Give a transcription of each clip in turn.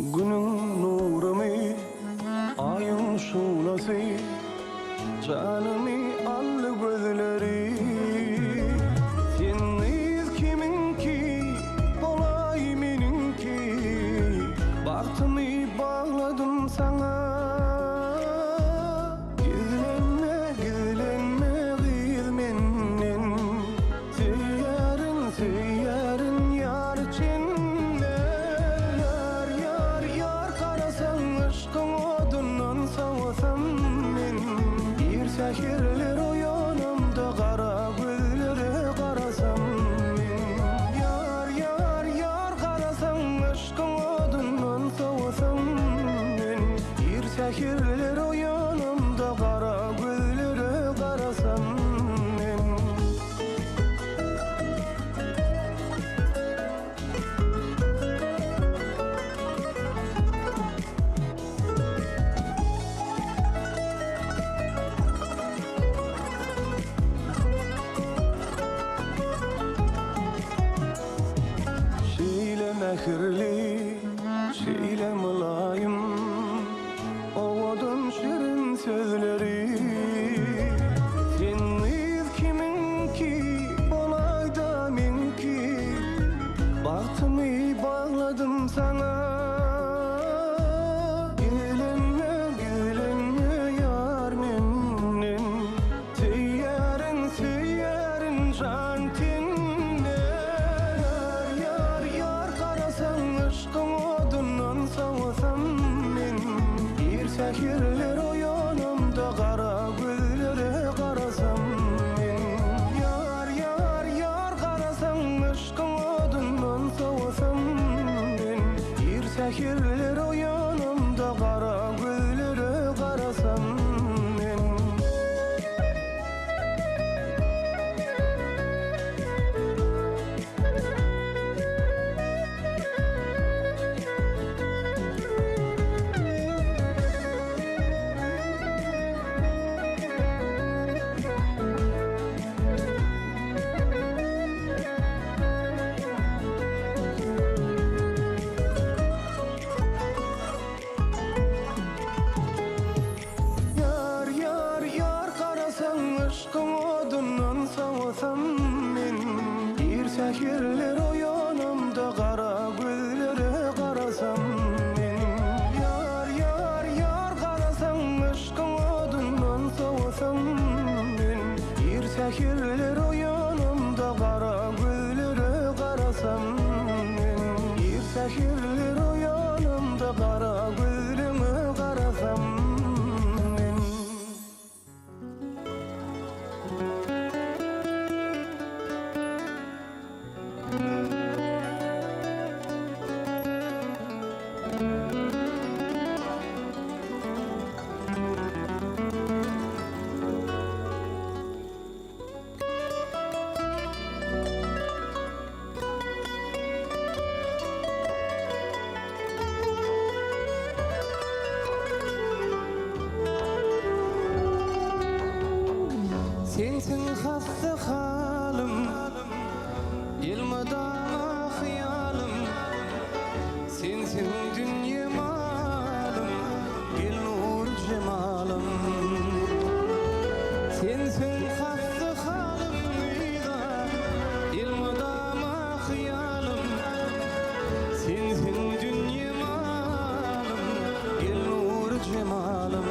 Günün nurumi, ayın şulası, canımı al gözleri. Seniz kiminki, olay meninki, bahtımı bağladım sana. Gizlenme, gizlenme kız menden, seyyarın yar içinde. Yar, yar, yar karasan aşkın odundan savasam men. Bir sahirler o yanımda kara gözlere karasam men. Yar, yar, yar karasan aşkın odundan savasam men. Bir sahirler o yanımda kara gözlere karasam men. Şeyle mehirli, şeyle mülayim, oğudun şirin sözleri. Seniz kiminki, olay da menki, bahtımı bağladım sana. Gizlenme, gizlenme yar menden, seyyarın şantinde. Yar, yar, yar karasan aşkın odundan savasam men. Bir sahirler o yanımda kara gözlere karasam men. Yar, yar, yar karasan aşkın odundan savasam men. Bir sahirler o yanımda kara gözlere karasam men. Yar, yar, yar karasan aşkın odundan savasam men. Bir sahirler o yanımda kara gözlere karasam men. Yar, yar, yar karasan aşkın odundan savasam men. Bir sahirler o yanımda kara gözlere karasam men. Bir sahirler o yanımda kara gözlere karasam men. Sensin hasta halim, yılmadama hayalim. Sensin dünya malim, gel nur cemalim. Sensin hasta halim, yılmadama hayalim. Sensin dünya malim, gel nur cemalim.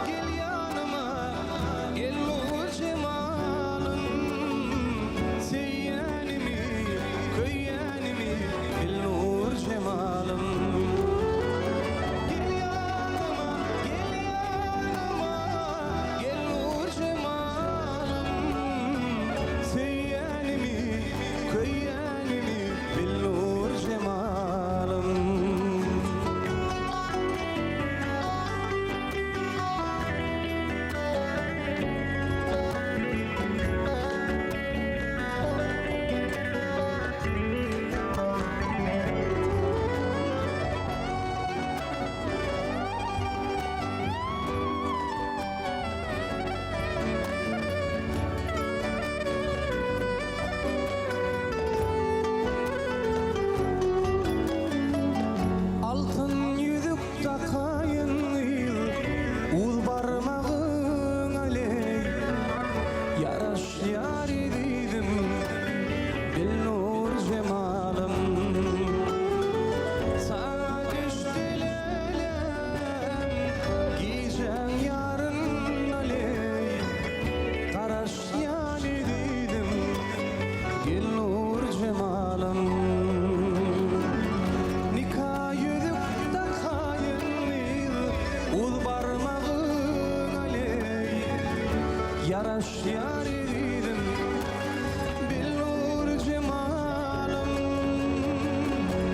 Gel yanıma, yaraş yaridim billur cemalım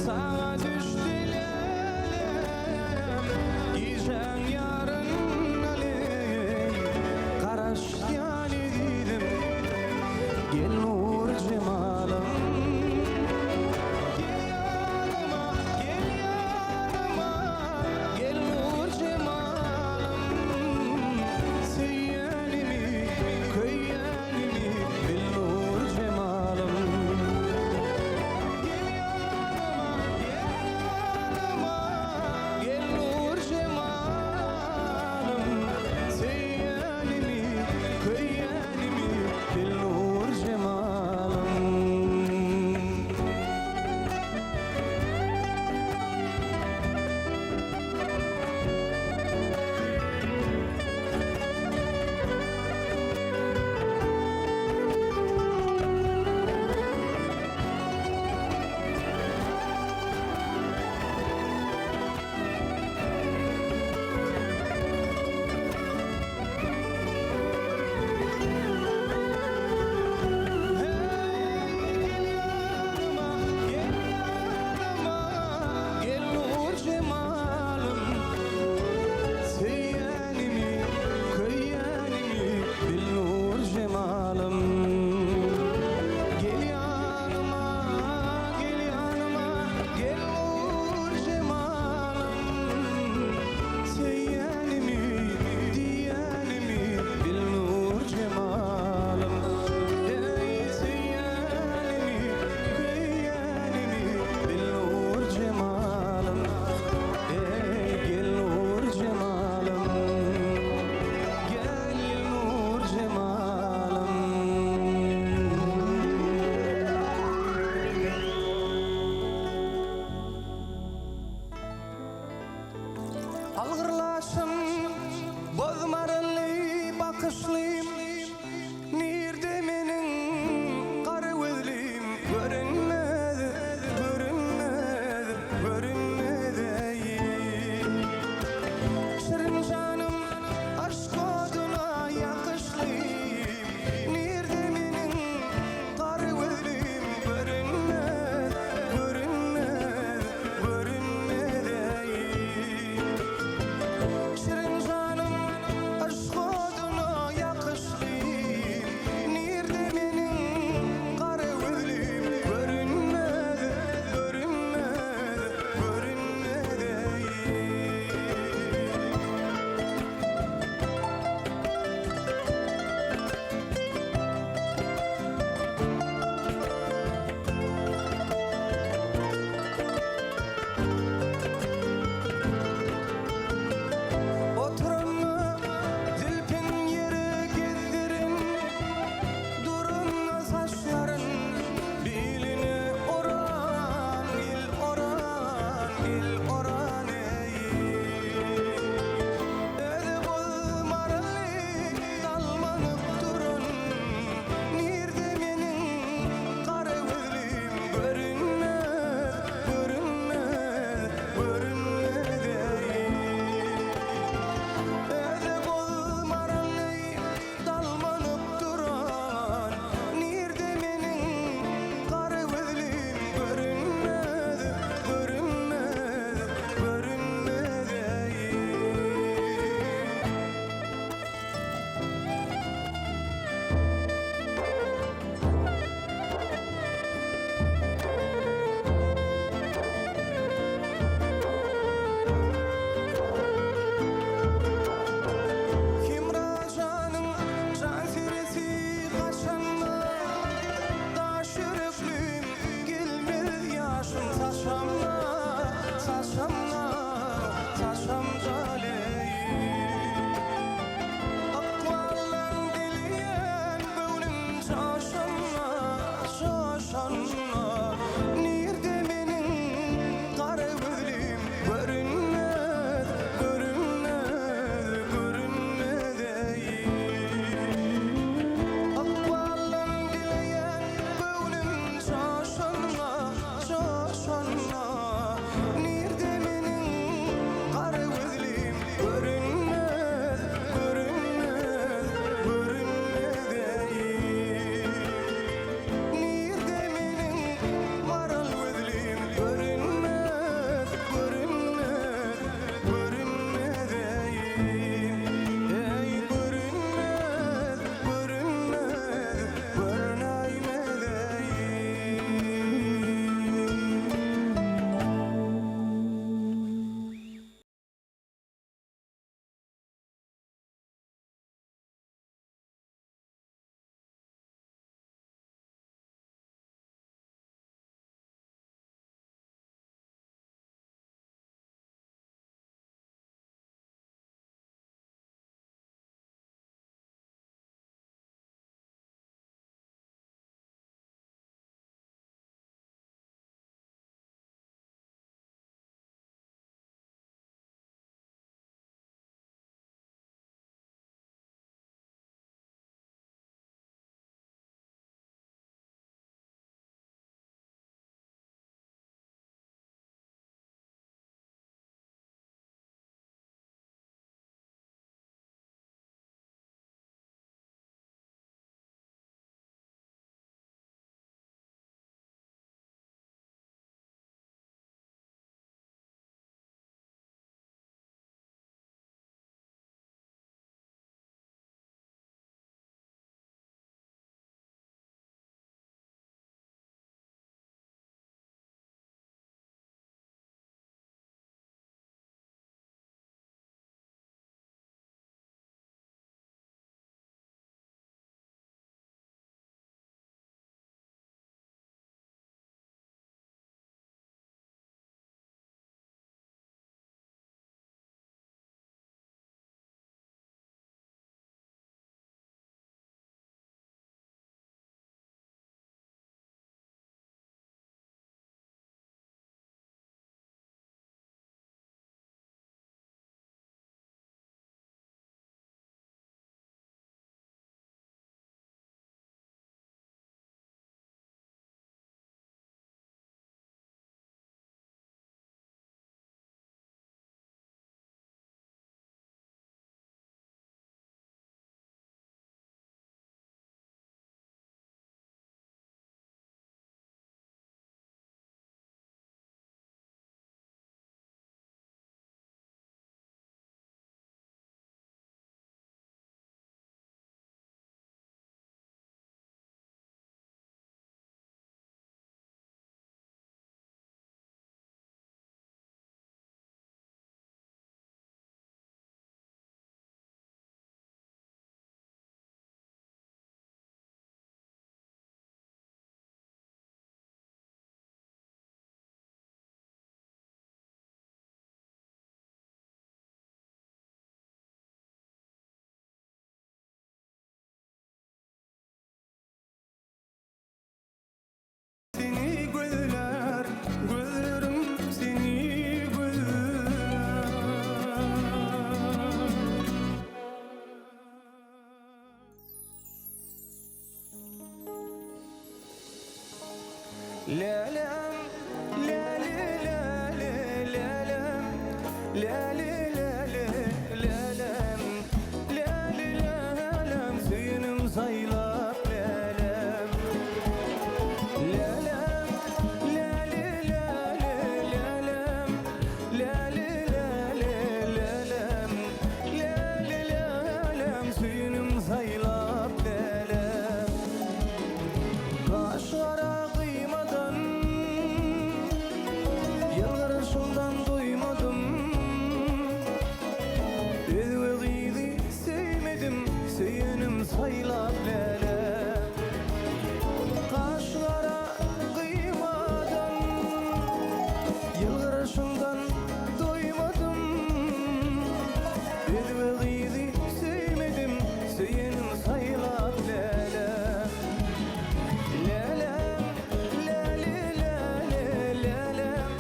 sana düştü lelem giyeceğim yarın aley karaş yaridim billur cemalım Algırlaşım bozmarınlı bakışlıyım Nirde menin karı gözlüyüm Görünmedi, görünmedi, görünmedi Şirin canım aşk oduna yakışlıyım Nirde menin karı gözlüyüm Görünmedi, görünmedi, görünmedi Şirin canım aşk oduna Lelem, leli, leli, lelem, leli, leli, lelem, leli, lelem, suyunum saylap lelem. Lelem, leli, leli, lelem, leli, leli, lelem, leli, lelem, suyunum saylap lelem. Kaşlara kıymadan, yalvarışımdan duymadım. Özveğidi sevmedim, söyünüm saylap lelem. Kaşlara kıymadan, yalvarışımdan duymadım. Özveğidi sevmedim, söyünüm saylap lelem. Lelem, leli, leli, lelem,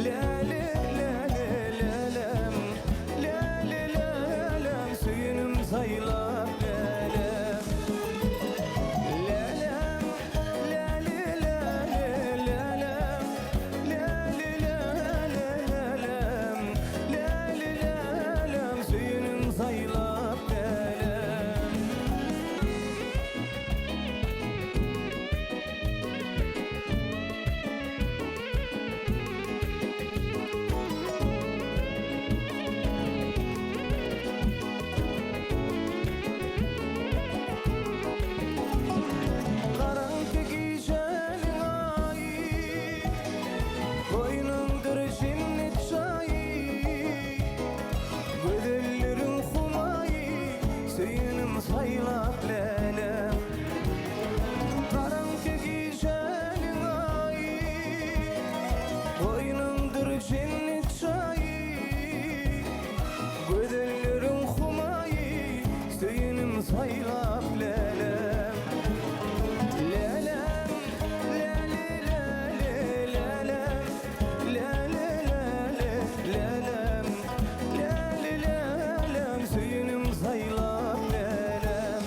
leli, leli, lelem, leli, lelem, suyunum saylap lelem. Lelem, leli, leli, lelem, leli, leli, lelem, leli, lelem, suyunum saylap lelem. Karanlık gecenin ayı, koynumdur cennet çayı. Gözellerin humayı, söyünüm saylap lelem. Karanlık gecenin ayı, koynumdur cennet çayı. Gözellerin humayı, söyünüm saylap lelem. Lelem, leli, leli, lelem, leli, leli, lelem, leli, lelem, söyünüm saylap lelem.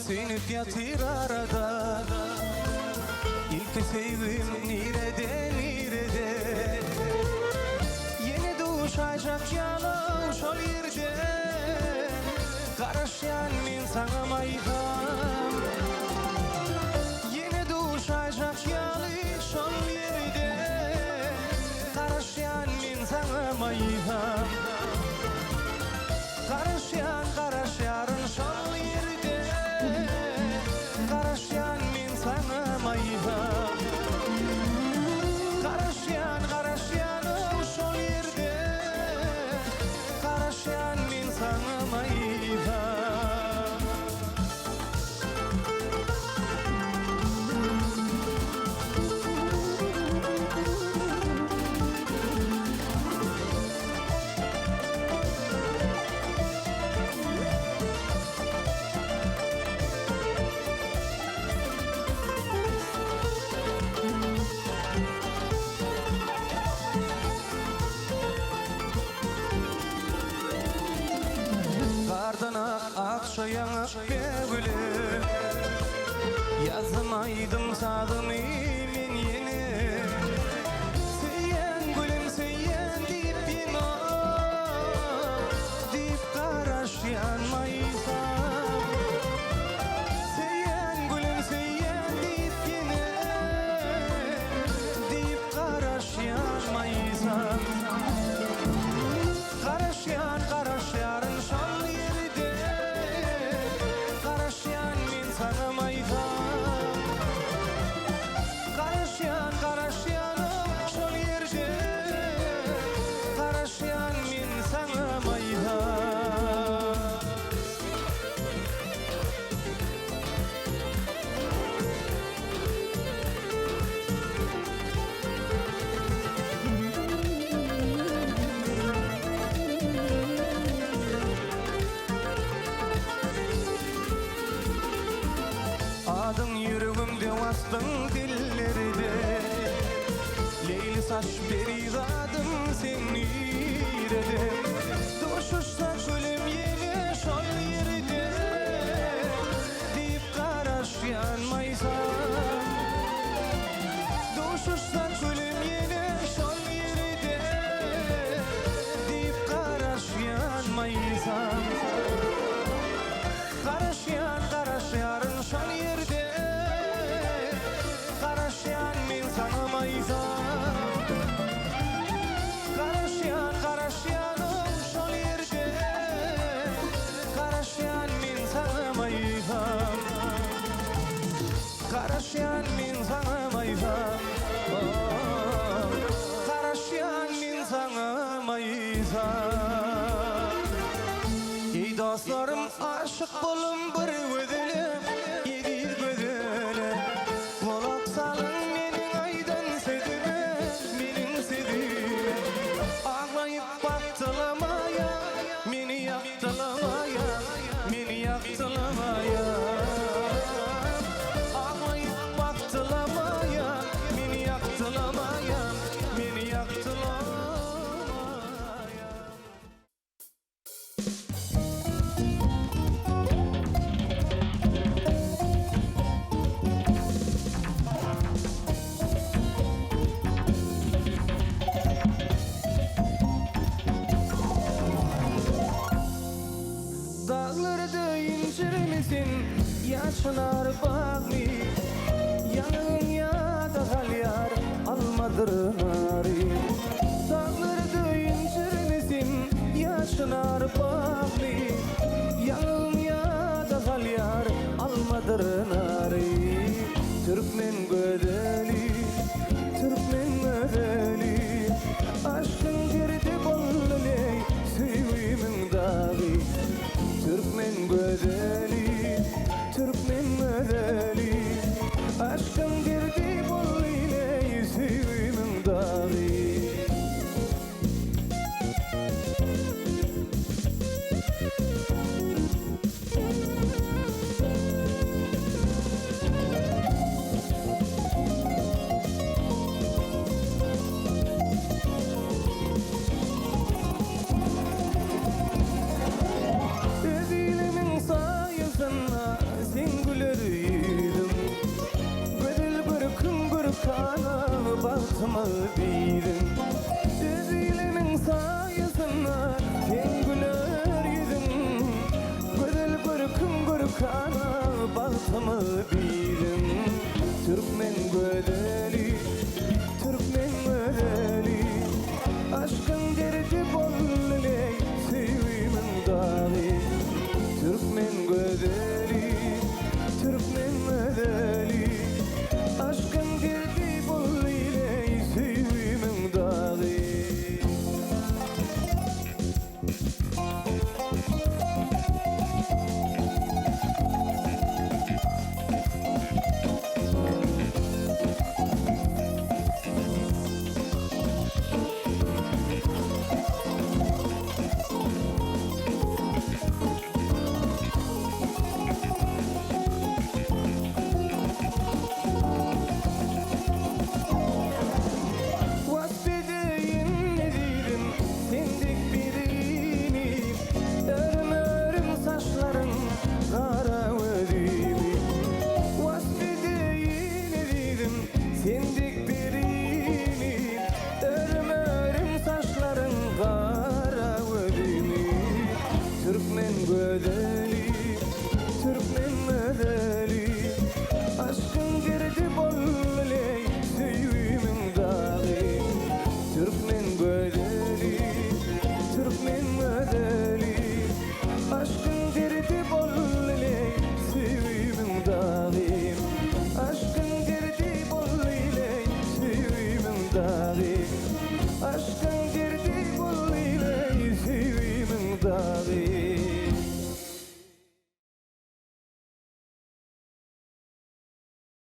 sinip yatır arada. İlk sevgim nerede yeni doğuşacak yalan şol yerde. Karışan min sana mayham yeni doğuşacak yalan şol yerde. Karışan min sana mayham karışarın şol yerde. Karışan min sana mayham karışan şol yerde. Karışan min sana mayham. Kardan akşa yanak bevülü yazmaydım sadım imin yeni. Seyyen gülüm seyyen deyip yine deyip karaş yanmaysam. Seyyen gülüm seyyen deyip yine deyip karaş yanmaysam. Karışarın şol yerde. Karışan min sana mayham karışan şol yerde. Karışan min sana mayham. Adın yüreğimde bastın dillerde. Leyli saç beri adım seni dedim. Doşuşsa gülüm yine şol yerde. Deyip karaş yanmaysam. Doşuşsa gülüm yine şol yerde. Deyip karaş yanmaysam. Karışarın şol yerde. Karışan min sana mayham karışan şol yerde. Karışan min sana mayham karışan min sana mayham. Karışan min sana mayham. Ey dostlarım aşık bolum bir ödelim yedir gödelim. Kulak salın menin aydan sedime menin sedime. Ağlayıp baktılamaya meni yaktılamaya meni yaktılamaya. Ağlayıp baktılamaya meni yaktılamaya meni yaktılamaya. Dağlarda incir misin? Yaşlar bağlı. Yanın ya da halyar almadır nari. Dağlarda incir misin? Yaşlar bağlı. Yanın ya da halyar almadır nari. Türkmen gödeli, Türkmen gödeli. Aşkın girdi bolluley, sevgimin dağı. Türkmen gödeli, Türkmen gödeli. Aşkın girdi bolluley, sevgimin dağı. Sing bahtımı bildim. Üzülemin sayısına sen güler yüzüm. Güzel görküm görkana bahtımı bildim. Türkmen güzeli, Türkmen güzeli, aşkın derdi bolluley, sevgimin dağı. Türkmen güzeli, Türkmen güzeli, aşkın derdi bolluley, sevgimin dağı. Sendik birini, örüm saçların kara ödümü. Türkmen güzeli, Türkmen güzeli, aşkın derdi bolluley, sevgimin dağı. Türkmen güzeli, Türkmen güzeli, aşkın derdi bolluley, sevgimin dağı. Aşkın derdi bolluley, sevgimin dağı.